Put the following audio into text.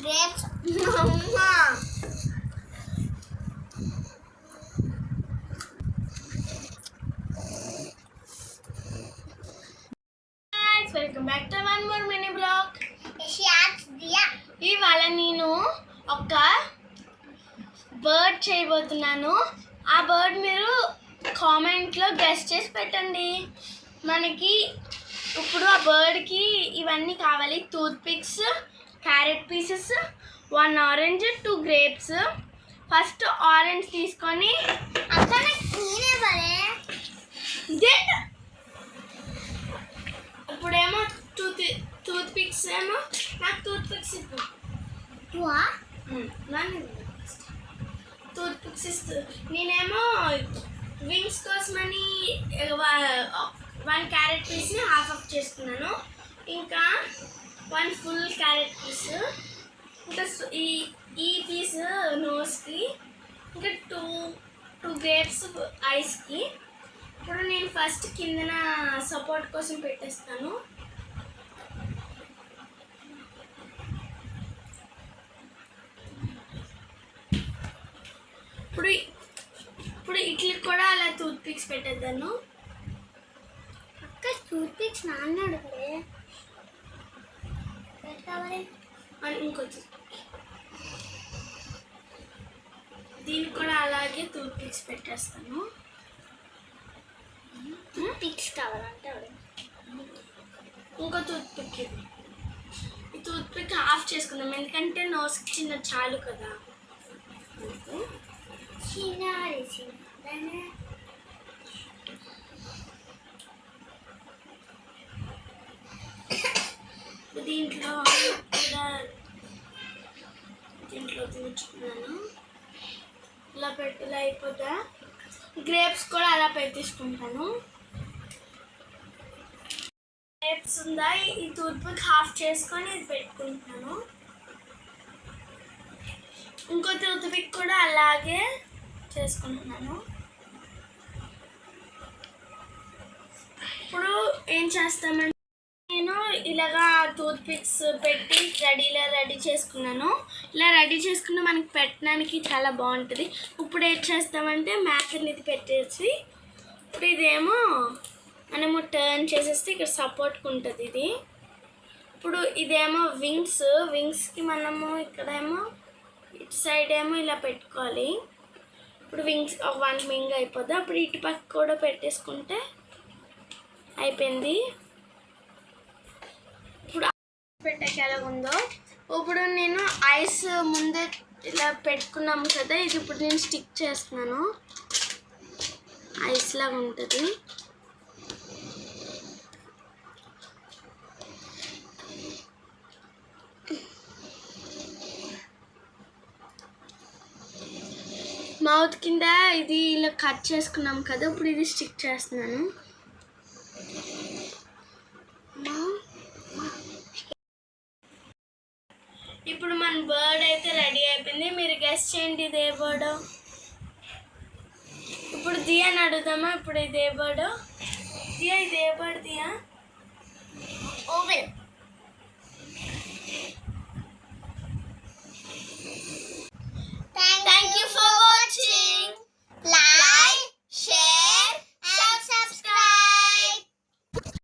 grapes. Guys, welcome back to one more mini vlog. ఇవాళ నేను ఒక బర్డ్ చేయబోతున్నాను. ఆ బర్డ్ మీరు కామెంట్లో గెస్ చేసి పెట్టండి. మనకి ఇప్పుడు ఆ బర్డ్కి ఇవన్నీ కావాలి: tooth pics, carrot pieces, 1 orange, 2 grapes. First orange తీసుకొని ఇప్పుడేమో టూత్ పిక్స్ ఏమో నాకు టూత్ పిక్స్ టూత్ పిక్స్ ఇస్తూ నేనేమో వింగ్స్ కోసమని 1 క్యారెట్ పీస్ని హాఫ్ ఆఫ్ చేసుకున్నాను. ఇంకా 1 ఫుల్ క్యారెట్ పీస్, ఇంకా ఈ పీస్ నోస్కి, ఇంకా 2 గ్రేప్స్ ఐస్కి. ఇప్పుడు నేను ఫస్ట్ కిందన సపోర్ట్ కోసం పెట్టేస్తాను. ఇప్పుడు ఇట్లకి కూడా అలా టూత్ పిక్స్ పెట్టేద్దాను. అక్క టూత్ పిక్స్ నాన్నాడు ఇంకొచ్చి దీనికి కూడా అలాగే టూత్ పిక్స్ పెట్టేస్తాను. పిక్స్ కావాలంటే ఇంకో టూత్ పిక్ ఇది. ఈ టూత్ పిక్ ఆఫ్ చేసుకుందాం, ఎందుకంటే నోస్కి చిన్న చాలు కదా. దీంట్లో తీర్చుకున్నాను. ఇలా ఇలా అయిపోతా. గ్రేప్స్ కూడా అలా పెట్టేసుకుంటాను. గ్రేప్స్ ఉందా, ఈ టూత్ పిక్ హాఫ్ చేసుకొని ఇది పెట్టుకుంటున్నాను. ఇంకో టూత్ పిక్ కూడా అలాగే చేసుకుంటున్నాను. ఇప్పుడు ఏం చేస్తామంటే నేను ఇలాగా టూత్ పిక్స్ పెట్టి రెడీ చేసుకున్నాను. ఇలా రెడీ చేసుకున్న మనకి పెట్టడానికి చాలా బాగుంటుంది. ఇప్పుడు ఏం చేస్తామంటే మ్యాథ్ని ఇది పెట్టేసి, ఇప్పుడు ఇదేమో మనము టర్న్ చేసేస్తే ఇక్కడ సపోర్ట్కి ఉంటుంది ఇది. ఇప్పుడు ఇదేమో వింగ్స్కి మనము ఇక్కడేమో ఇటు సైడ్ ఏమో ఇలా పెట్టుకోవాలి. ఇప్పుడు వింగ్స్ ఒక 1 వింగ్ అయిపోద్ది. అప్పుడు ఇటు పక్క కూడా పెట్టేసుకుంటే అయిపోయింది. ఇప్పుడు పెట్టాక ఎలా ఉందో, ఇప్పుడు నేను ఐస్ ముందే ఇలా పెట్టుకున్నాము కదా, ఇది ఇప్పుడు నేను స్టిక్ చేస్తున్నాను. ఐస్ లాగా ఉంటుంది. మౌత్ కింద ఇది ఇలా కట్ చేసుకున్నాం కదా, ఇప్పుడు ఇది స్టిక్ చేస్తున్నాను. ఇప్పుడు మన బర్డ్ అయితే రెడీ అయిపోయింది. మీరు గెస్ చేయండి ఇది ఏ బర్డ్. ఇప్పుడు దియాని అడుగుదామా, ఇప్పుడు ఇది ఏ బర్డ్? దియా, ఇది ఏ బర్డ్ దియా?